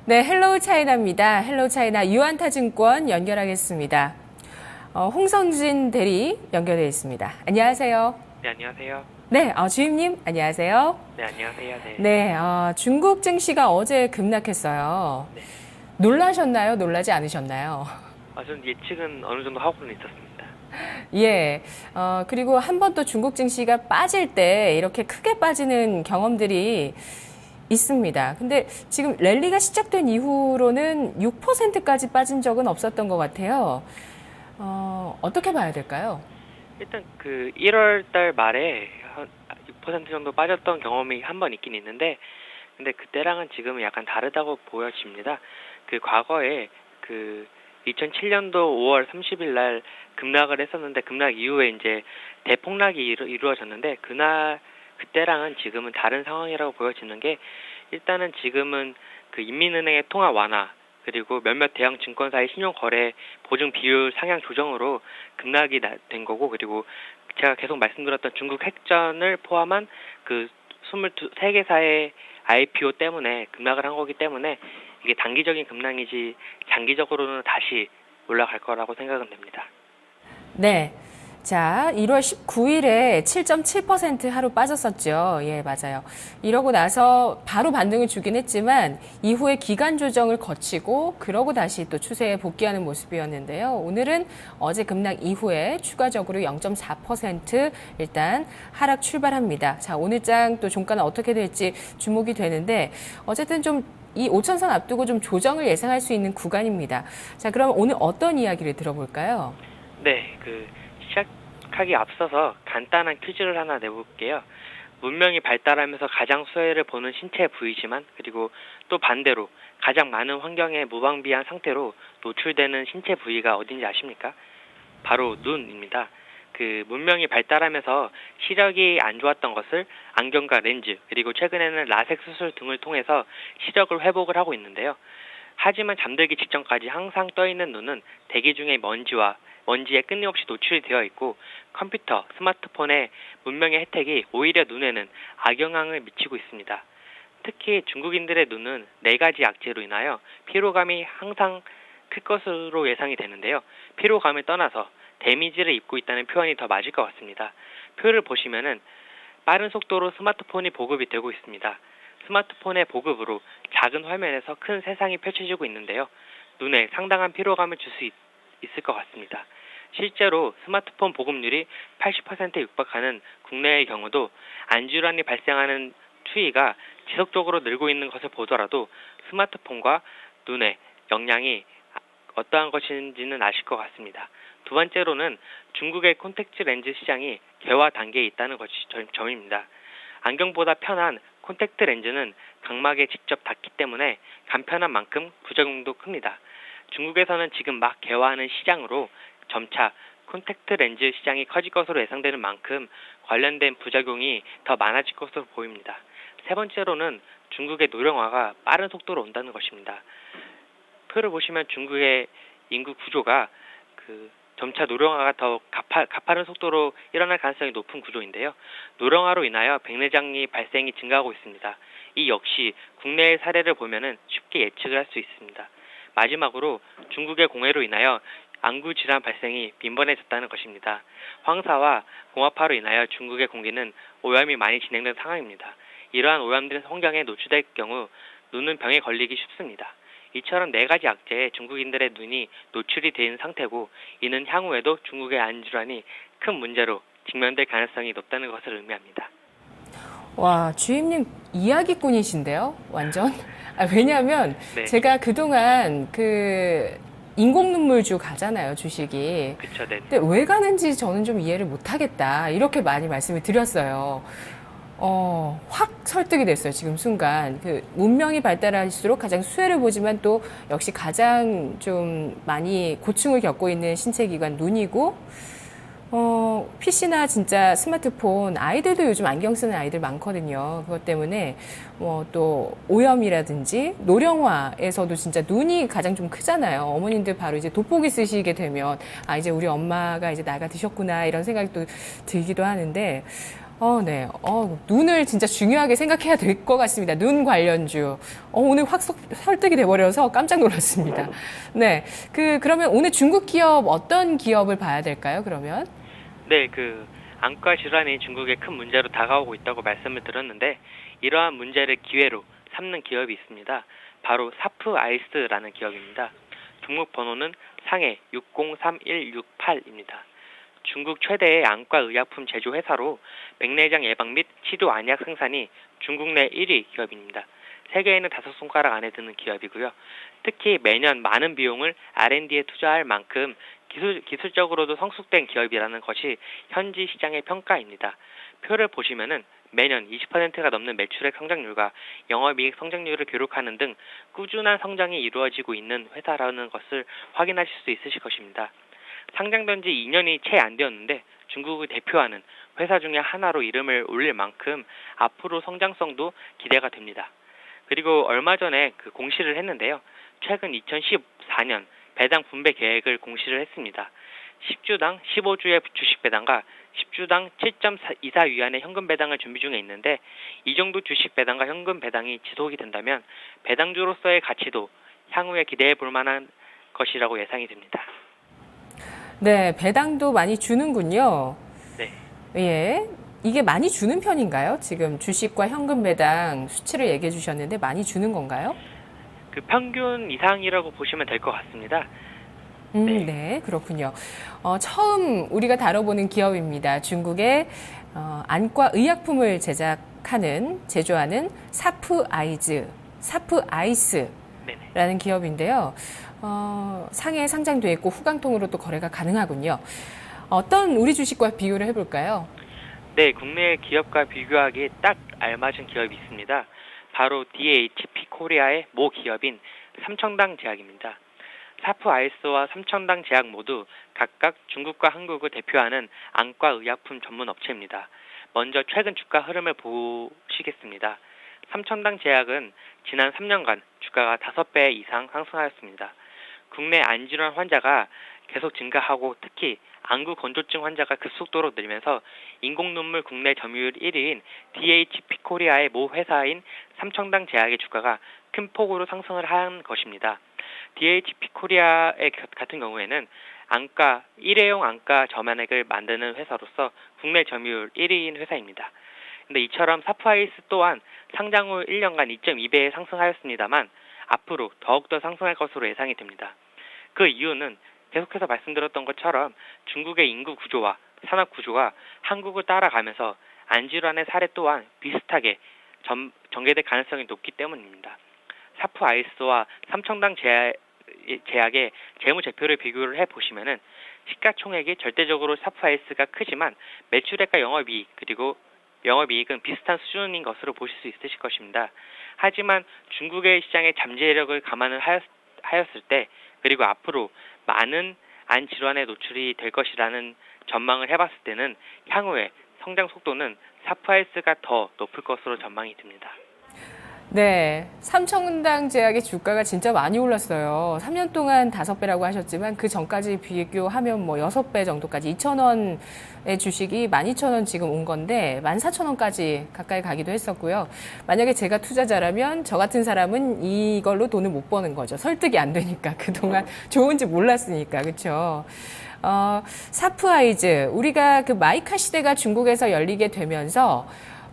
네, 헬로우 차이나입니다. 헬로우 차이나 유안타증권 연결하겠습니다. 홍성진 대리 연결되어 있습니다. 안녕하세요. 네, 안녕하세요. 네, 주임님 안녕하세요. 네, 안녕하세요. 네. 네, 중국 증시가 어제 급락했어요. 네. 놀라셨나요? 놀라지 않으셨나요? 저는 예측은 어느 정도 하고는 있었습니다. 예, 그리고 한 번 또 중국 증시가 빠질 때 이렇게 크게 빠지는 경험들이 있습니다. 근데 지금 랠리가 시작된 이후로는 6%까지 빠진 적은 없었던 것 같아요. 어떻게 봐야 될까요? 일단 그 1월 달 말에 한 6% 정도 빠졌던 경험이 한 번 있긴 있는데, 근데 그때랑은 지금은 약간 다르다고 보여집니다. 그 과거에 그 2007년도 5월 30일 날 급락을 했었는데, 급락 이후에 이제 대폭락이 이루어졌는데, 그때랑은 지금은 다른 상황이라고 보여지는 게, 일단은 지금은 그 인민은행의 통화 완화, 그리고 몇몇 대형 증권사의 신용거래 보증 비율 상향 조정으로 급락이 된 거고, 그리고 제가 계속 말씀드렸던 중국 핵전을 포함한 그 23개사의 IPO 때문에 급락을 한 거기 때문에 이게 단기적인 급락이지 장기적으로는 다시 올라갈 거라고 생각은 됩니다. 네. 자, 1월 19일에 7.7% 하루 빠졌었죠. 예, 맞아요. 이러고 나서 바로 반등을 주긴 했지만 이후에 기간 조정을 거치고 그러고 다시 또 추세에 복귀하는 모습이었는데요. 오늘은 어제 급락 이후에 추가적으로 0.4% 일단 하락 출발합니다. 자, 오늘장 또 종가는 어떻게 될지 주목이 되는데 어쨌든 좀 이 5천선 앞두고 좀 조정을 예상할 수 있는 구간입니다. 자, 그럼 오늘 어떤 이야기를 들어볼까요? 네, 시작하기 앞서서 간단한 퀴즈를 하나 내볼게요. 문명이 발달하면서 가장 수혜를 보는 신체 부위지만, 그리고 또 반대로 가장 많은 환경에 무방비한 상태로 노출되는 신체 부위가 어딘지 아십니까? 바로 눈입니다. 그 문명이 발달하면서 시력이 안 좋았던 것을 안경과 렌즈, 그리고 최근에는 라섹 수술 등을 통해서 시력을 회복을 하고 있는데요. 하지만 잠들기 직전까지 항상 떠있는 눈은 대기 중의 먼지에 끊임없이 노출이 되어 있고, 컴퓨터, 스마트폰의 문명의 혜택이 오히려 눈에는 악영향을 미치고 있습니다. 특히 중국인들의 눈은 4가지 약재로 인하여 피로감이 항상 클 것으로 예상이 되는데요. 피로감을 떠나서 데미지를 입고 있다는 표현이 더 맞을 것 같습니다. 표를 보시면은 빠른 속도로 스마트폰이 보급이 되고 있습니다. 스마트폰의 보급으로 작은 화면에서 큰 세상이 펼쳐지고 있는데요. 눈에 상당한 피로감을 줄 수 있을 것 같습니다. 실제로 스마트폰 보급률이 80%에 육박하는 국내의 경우도 안질환이 발생하는 추이가 지속적으로 늘고 있는 것을 보더라도 스마트폰과 눈의 영향이 어떠한 것인지는 아실 것 같습니다. 두 번째로는 중국의 콘택트 렌즈 시장이 개화 단계에 있다는 것이 점입니다. 안경보다 편한 콘택트 렌즈는 각막에 직접 닿기 때문에 간편한 만큼 부작용도 큽니다. 중국에서는 지금 막 개화하는 시장으로 점차 콘택트 렌즈 시장이 커질 것으로 예상되는 만큼 관련된 부작용이 더 많아질 것으로 보입니다. 세 번째로는 중국의 노령화가 빠른 속도로 온다는 것입니다. 표를 보시면 중국의 인구 구조가 점차 노령화가 더 가파른 속도로 일어날 가능성이 높은 구조인데요. 노령화로 인하여 백내장이 발생이 증가하고 있습니다. 이 역시 국내의 사례를 보면은 쉽게 예측을 할 수 있습니다. 마지막으로 중국의 공해로 인하여 안구 질환 발생이 빈번해졌다는 것입니다. 황사와 공업화로 인하여 중국의 공기는 오염이 많이 진행된 상황입니다. 이러한 오염된 환경에 노출될 경우 눈은 병에 걸리기 쉽습니다. 이처럼 4가지 약재에 중국인들의 눈이 노출이 된 상태고, 이는 향후에도 중국의 안질환이 큰 문제로 직면될 가능성이 높다는 것을 의미합니다. 와, 주임님 이야기꾼이신데요? 완전? 왜냐하면 네. 제가 그동안 인공눈물주 가잖아요, 주식이. 그쵸, 네. 근데 왜 가는지 저는 좀 이해를 못하겠다. 이렇게 많이 말씀을 드렸어요. 확 설득이 됐어요, 지금 순간. 문명이 발달할수록 가장 수혜를 보지만 또 역시 가장 좀 많이 고충을 겪고 있는 신체기관 눈이고, PC나 진짜 스마트폰, 아이들도 요즘 안경 쓰는 아이들 많거든요. 그것 때문에 또 오염이라든지 노령화에서도 진짜 눈이 가장 좀 크잖아요. 어머님들 바로 이제 돋보기 쓰시게 되면 이제 우리 엄마가 이제 나이가 드셨구나 이런 생각이 또 들기도 하는데 네. 눈을 진짜 중요하게 생각해야 될 것 같습니다. 눈 관련주. 오늘 확 설득이 돼버려서 깜짝 놀랐습니다. 네. 그러면 오늘 중국 기업 어떤 기업을 봐야 될까요, 그러면? 네, 안과 질환이 중국의 큰 문제로 다가오고 있다고 말씀을 드렸는데 이러한 문제를 기회로 삼는 기업이 있습니다. 바로 사프 아이스라는 기업입니다. 등록 번호는 상해 603168입니다. 중국 최대의 안과 의약품 제조 회사로 백내장 예방 및 치료 안약 생산이 중국 내 1위 기업입니다. 세계에는 5손가락 안에 드는 기업이고요. 특히 매년 많은 비용을 R&D에 투자할 만큼 기술적으로도 성숙된 기업이라는 것이 현지 시장의 평가입니다. 표를 보시면은 매년 20%가 넘는 매출액 성장률과 영업이익 성장률을 기록하는 등 꾸준한 성장이 이루어지고 있는 회사라는 것을 확인하실 수 있으실 것입니다. 상장된 지 2년이 채 안 되었는데 중국을 대표하는 회사 중에 하나로 이름을 올릴 만큼 앞으로 성장성도 기대가 됩니다. 그리고 얼마 전에 공시를 했는데요. 최근 2014년 배당 분배 계획을 공시를 했습니다. 10주당 15주의 주식 배당과 10주당 7.24위안의 현금 배당을 준비 중에 있는데 이 정도 주식 배당과 현금 배당이 지속이 된다면 배당주로서의 가치도 향후에 기대해 볼 만한 것이라고 예상이 됩니다. 네, 배당도 많이 주는군요. 네. 예. 이게 많이 주는 편인가요? 지금 주식과 현금 배당 수치를 얘기해 주셨는데 많이 주는 건가요? 평균 이상이라고 보시면 될 것 같습니다. 네. 네, 그렇군요. 처음 우리가 다뤄보는 기업입니다. 중국의 안과 의약품을 제조하는 사프 아이스라는 네네. 기업인데요. 상해에 상장돼 있고 후강통으로 또 거래가 가능하군요. 어떤 우리 주식과 비교를 해볼까요? 네, 국내 기업과 비교하기에 딱 알맞은 기업이 있습니다. 바로 DHP 코리아의 모 기업인 삼청당 제약입니다. 사프 아이스와 삼청당 제약 모두 각각 중국과 한국을 대표하는 안과 의약품 전문 업체입니다. 먼저 최근 주가 흐름을 보시겠습니다. 삼청당 제약은 지난 3년간 주가가 5배 이상 상승하였습니다. 국내 안질환 환자가 계속 증가하고 특히 안구 건조증 환자가 급속도로 늘면서 인공눈물 국내 점유율 1위인 DHP 코리아의 모 회사인 삼청당 제약의 주가가 큰 폭으로 상승을 한 것입니다. DHP 코리아의 같은 경우에는 일회용 안과 점안액을 만드는 회사로서 국내 점유율 1위인 회사입니다. 근데 이처럼 사프아이스 또한 상장 후 1년간 2.2배 상승하였습니다만 앞으로 더욱더 상승할 것으로 예상이 됩니다. 그 이유는 계속해서 말씀드렸던 것처럼 중국의 인구 구조와 산업 구조가 한국을 따라가면서 안질환의 사례 또한 비슷하게 전개될 가능성이 높기 때문입니다. 사프 아이스와 삼청당 제약의 재무제표를 비교를 해보시면은 시가총액이 절대적으로 사프 아이스가 크지만 매출액과 영업이익은 비슷한 수준인 것으로 보실 수 있으실 것입니다. 하지만 중국의 시장의 잠재력을 감안을 하였을 때 그리고 앞으로 많은 안 질환에 노출이 될 것이라는 전망을 해봤을 때는 향후에 성장 속도는 사프아이스가 더 높을 것으로 전망이 듭니다. 네, 삼청당 제약의 주가가 진짜 많이 올랐어요. 3년 동안 5배라고 하셨지만 그 전까지 비교하면 6배 정도까지 2,000원의 주식이 12,000원 지금 온 건데 14,000원까지 가까이 가기도 했었고요. 만약에 제가 투자자라면 저 같은 사람은 이걸로 돈을 못 버는 거죠. 설득이 안 되니까 그동안 좋은지 몰랐으니까 그렇죠. 사프아이즈 우리가 마이카 시대가 중국에서 열리게 되면서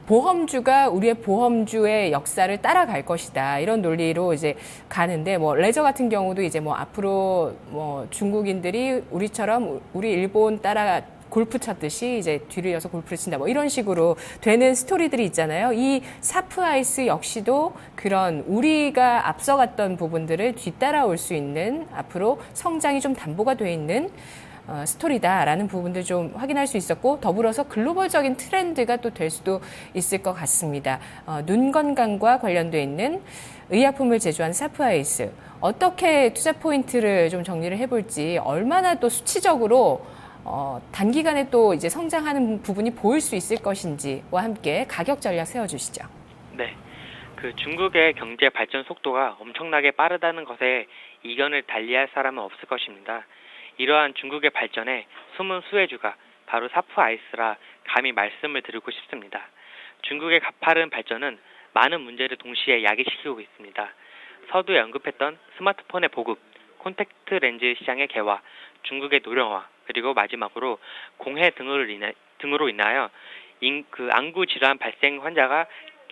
보험주가 우리의 보험주의 역사를 따라갈 것이다. 이런 논리로 이제 가는데, 레저 같은 경우도 이제 앞으로 중국인들이 우리처럼 우리 일본 따라 골프 쳤듯이 이제 뒤를 이어서 골프를 친다. 이런 식으로 되는 스토리들이 있잖아요. 이 사프아이스 역시도 그런 우리가 앞서갔던 부분들을 뒤따라올 수 있는 앞으로 성장이 좀 담보가 돼 있는 스토리다라는 부분들 좀 확인할 수 있었고 더불어서 글로벌적인 트렌드가 또 될 수도 있을 것 같습니다. 눈 건강과 관련돼 있는 의약품을 제조한 사프아이스 어떻게 투자 포인트를 좀 정리를 해볼지 얼마나 또 수치적으로 단기간에 또 이제 성장하는 부분이 보일 수 있을 것인지와 함께 가격 전략 세워주시죠. 네, 중국의 경제 발전 속도가 엄청나게 빠르다는 것에 이견을 달리할 사람은 없을 것입니다. 이러한 중국의 발전에 숨은 수혜주가 바로 사프아이스라 감히 말씀을 드리고 싶습니다. 중국의 가파른 발전은 많은 문제를 동시에 야기시키고 있습니다. 서두에 언급했던 스마트폰의 보급, 콘택트 렌즈 시장의 개화, 중국의 노령화, 그리고 마지막으로 공해 등으로 인하여 안구 질환 발생 환자가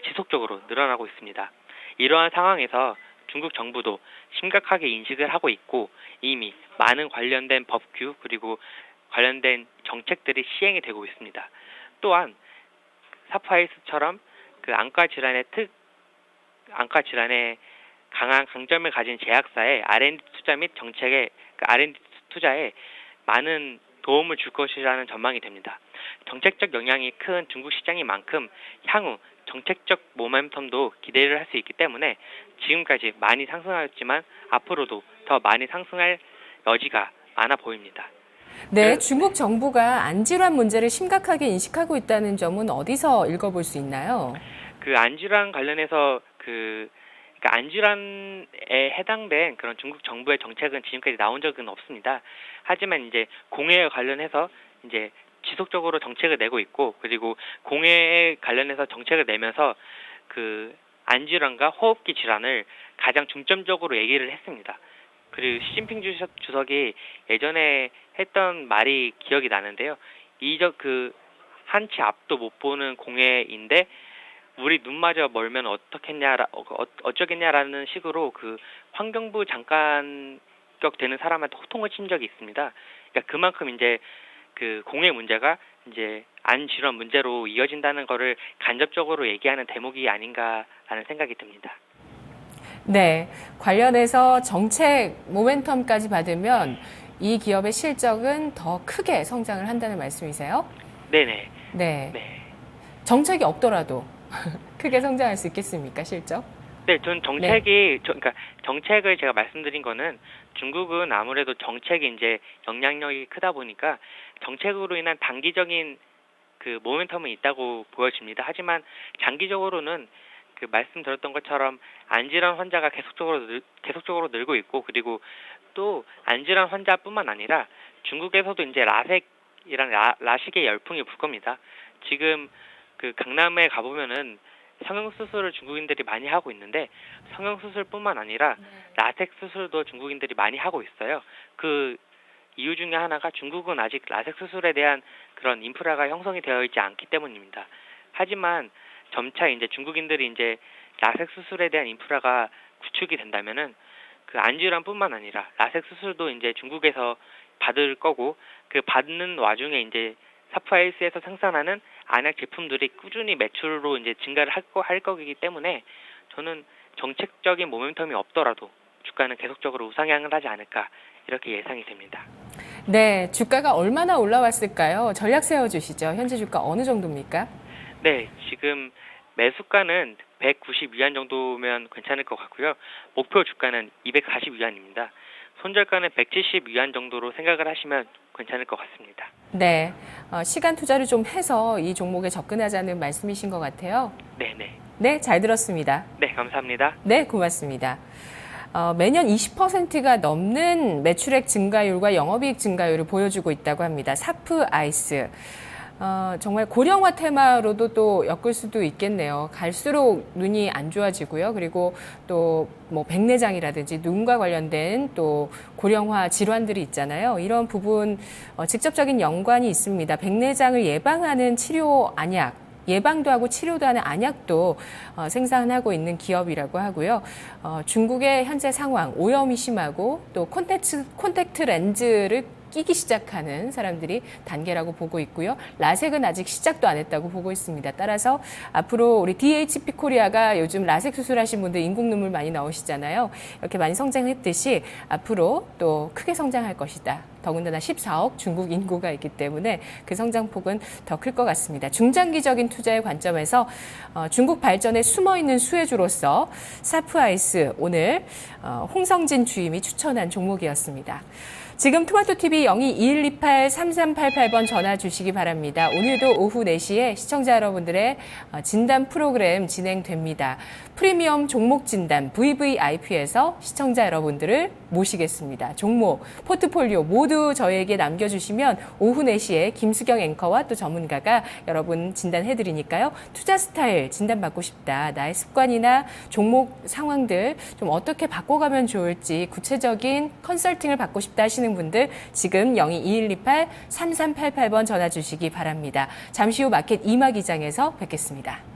지속적으로 늘어나고 있습니다. 이러한 상황에서 중국 정부도 심각하게 인식을 하고 있고 이미 많은 관련된 법규 그리고 관련된 정책들이 시행이 되고 있습니다. 또한 사프아이스처럼 안과 질환에 강한 강점을 가진 제약사의 R&D 투자 및 정책의 R&D 투자에 많은 도움을 줄 것이라는 전망이 됩니다. 정책적 영향이 큰 중국 시장인 만큼 향후 정책적 모멘텀도 기대를 할 수 있기 때문에 지금까지 많이 상승하였지만 앞으로도 더 많이 상승할 여지가 많아 보입니다. 네, 중국 정부가 안질환 문제를 심각하게 인식하고 있다는 점은 어디서 읽어볼 수 있나요? 안질환 관련해서 안질환에 해당된 그런 중국 정부의 정책은 지금까지 나온 적은 없습니다. 하지만 이제 공해에 관련해서 이제 지속적으로 정책을 내고 있고 그리고 공해에 관련해서 정책을 내면서 안질환과 호흡기 질환을 가장 중점적으로 얘기를 했습니다. 그리고 시진핑 주석이 예전에 했던 말이 기억이 나는데요. 한치 앞도 못 보는 공해인데 우리 눈마저 멀면 어쩌겠냐라는 식으로 환경부 장관격 되는 사람한테 호통을 친 적이 있습니다. 그러니까 그만큼 이제 공해 문제가 이제 안 질환 문제로 이어진다는 거를 간접적으로 얘기하는 대목이 아닌가라는 생각이 듭니다. 네, 관련해서 정책 모멘텀까지 받으면 이 기업의 실적은 더 크게 성장을 한다는 말씀이세요? 네네. 네. 네. 정책이 없더라도 크게 성장할 수 있겠습니까, 실적? 네, 전 그러니까 정책을 제가 말씀드린 거는 중국은 아무래도 정책이 이제 영향력이 크다 보니까 정책으로 인한 단기적인 모멘텀은 있다고 보여집니다. 하지만 장기적으로는 말씀드렸던 것처럼 안질환 환자가 계속적으로 늘고 있고 그리고 또 안질환 환자뿐만 아니라 중국에서도 이제 라식의 열풍이 불 겁니다. 지금 강남에 가보면은 성형수술을 중국인들이 많이 하고 있는데 성형수술뿐만 아니라 라섹 수술도 중국인들이 많이 하고 있어요. 그 이유 중에 하나가 중국은 아직 라섹 수술에 대한 그런 인프라가 형성이 되어 있지 않기 때문입니다. 하지만 점차 이제 중국인들이 이제 라섹 수술에 대한 인프라가 구축이 된다면은 안질환뿐만 아니라 라섹 수술도 이제 중국에서 받을 거고 받는 와중에 이제 사프아이스에서 생산하는 안약 제품들이 꾸준히 매출로 이제 증가를 할 거기 때문에 저는 정책적인 모멘텀이 없더라도 주가는 계속적으로 우상향을 하지 않을까 이렇게 예상이 됩니다. 네, 주가가 얼마나 올라왔을까요? 전략 세워주시죠. 현재 주가 어느 정도입니까? 네, 지금 매수가는 190위안 정도면 괜찮을 것 같고요. 목표 주가는 240위안입니다. 손절가는 170위안 정도로 생각을 하시면 괜찮을 것 같습니다. 네, 시간 투자를 좀 해서 이 종목에 접근하자는 말씀이신 것 같아요. 네네. 네, 잘 들었습니다. 네, 감사합니다. 네, 고맙습니다. 매년 20%가 넘는 매출액 증가율과 영업이익 증가율을 보여주고 있다고 합니다. 사프아이스. 정말 고령화 테마로도 또 엮을 수도 있겠네요. 갈수록 눈이 안 좋아지고요. 그리고 또 뭐 백내장이라든지 눈과 관련된 또 고령화 질환들이 있잖아요. 이런 부분 직접적인 연관이 있습니다. 백내장을 예방하는 치료 안약, 예방도 하고 치료도 하는 안약도 생산하고 있는 기업이라고 하고요. 중국의 현재 상황, 오염이 심하고 또 콘택트 렌즈를 끼기 시작하는 사람들이 단계라고 보고 있고요. 라섹은 아직 시작도 안 했다고 보고 있습니다. 따라서 앞으로 우리 DHP 코리아가 요즘 라섹 수술하신 분들 인공 눈물 많이 나오시잖아요. 이렇게 많이 성장했듯이 앞으로 또 크게 성장할 것이다. 더군다나 14억 중국 인구가 있기 때문에 그 성장폭은 더 클 것 같습니다. 중장기적인 투자의 관점에서 중국 발전에 숨어있는 수혜주로서 사프아이스 오늘 홍성진 주임이 추천한 종목이었습니다. 지금 토마토TV 02-2128-3388번 전화 주시기 바랍니다. 오늘도 오후 4시에 시청자 여러분들의 진단 프로그램 진행됩니다. 프리미엄 종목 진단 VVIP에서 시청자 여러분들을 모시겠습니다. 종목, 포트폴리오 모두 저희에게 남겨주시면 오후 4시에 김수경 앵커와 또 전문가가 여러분 진단해드리니까요. 투자 스타일 진단받고 싶다. 나의 습관이나 종목 상황들 좀 어떻게 바꿔가면 좋을지 구체적인 컨설팅을 받고 싶다 하시는 분들 지금 02-2128-3388번 전화 주시기 바랍니다. 잠시 후 마켓 이마 기장에서 뵙겠습니다.